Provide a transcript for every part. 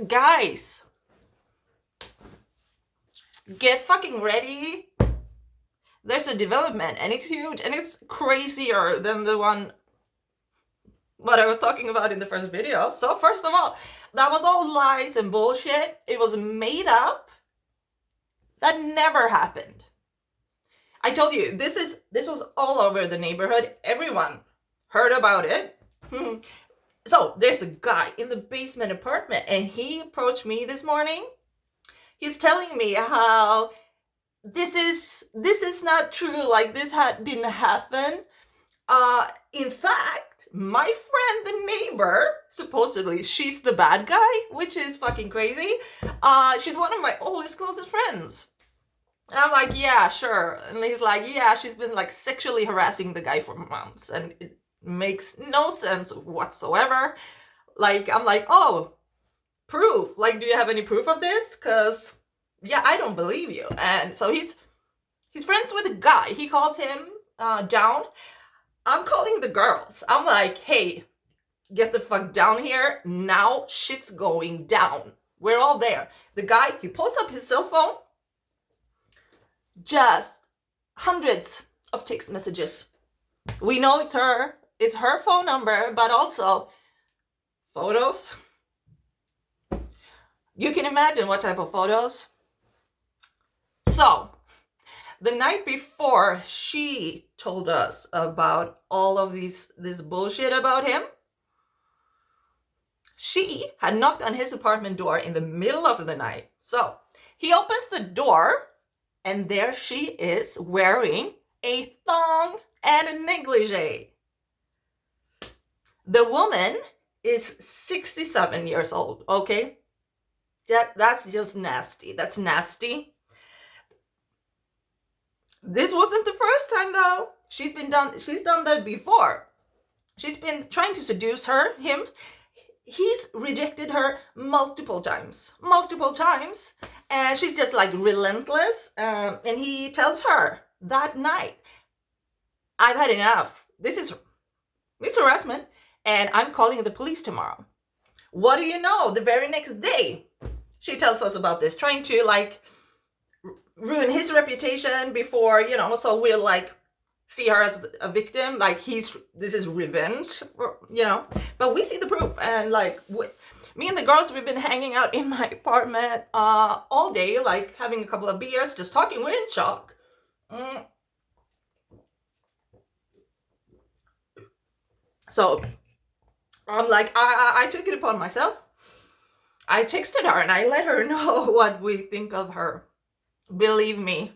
Guys, get fucking ready. There's a development and it's huge and it's crazier than the one what I was talking about in the first video. So first of all, that was all lies and bullshit. It was made up. That never happened. I told you, this was all over the neighborhood. Everyone heard about it. So there's a guy in the basement apartment and he approached me this morning. He's telling me how this is not true, like this didn't happen. In fact, my friend, the neighbor, supposedly she's the bad guy, which is fucking crazy. She's one of my oldest, closest friends. And I'm like, yeah, sure. And he's like, yeah, she's been like sexually harassing the guy for months, and it makes no sense whatsoever. Like, I'm like, oh, proof. Like, do you have any proof of this? Because, yeah, I don't believe you. And so he's friends with a guy. He calls him down. I'm calling the girls. I'm like, hey, get the fuck down here. Now shit's going down. We're all there. The guy, he pulls up his cell phone. Just hundreds of text messages. We know it's her. It's her phone number, but also photos. You can imagine what type of photos. So, the night before she told us about all of this bullshit about him, she had knocked on his apartment door in the middle of the night. So, he opens the door, and there she is wearing a thong and a negligee. The woman is 67 years old, okay? That's just nasty. That's nasty. This wasn't the first time though. She's done that before. She's been trying to seduce him. He's rejected her multiple times, and she's just like relentless. And he tells her that night, I've had enough. This is harassment, and I'm calling the police tomorrow. What do you know? The very next day, she tells us about this, trying to like ruin his reputation before, so we'll like see her as a victim, like this is revenge, but we see the proof. And like me and the girls, we've been hanging out in my apartment all day, like having a couple of beers, just talking. We're in shock. So I'm like, I took it upon myself. I texted her and I let her know what we think of her. Believe me,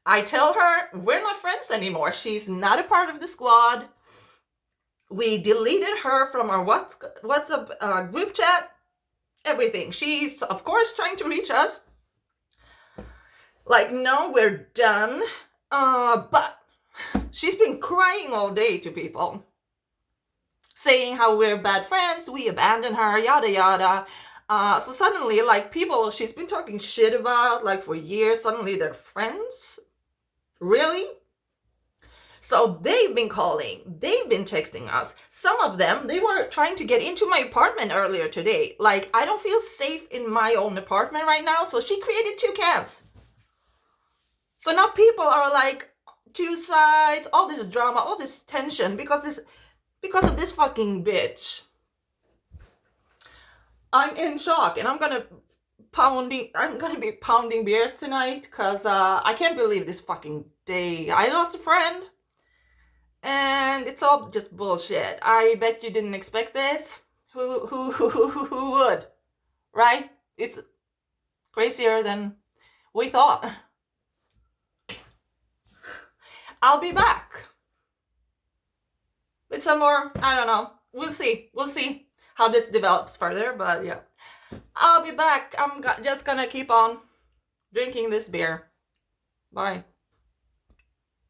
I tell her we're not friends anymore. She's not a part of the squad. We deleted her from our WhatsApp group chat, everything. She's, of course, trying to reach us. Like, no, we're done. But she's been crying all day to people, saying how we're bad friends, we abandoned her, yada, yada. So suddenly, like, people she's been talking shit about, like, for years, suddenly they're friends. Really? So they've been calling, they've been texting us. Some of them, they were trying to get into my apartment earlier today. Like, I don't feel safe in my own apartment right now, so she created 2 camps. So now people are like, 2 sides, all this drama, all this tension because of this fucking bitch. I'm in shock, and I'm gonna be pounding beer tonight because I can't believe this fucking day. I lost a friend, and it's all just bullshit. I bet you didn't expect this. Who would? Right? It's crazier than we thought. I'll be back with some more. I don't know. We'll see how this develops further, but yeah, I'll be back. I'm just gonna keep on drinking this beer. Bye.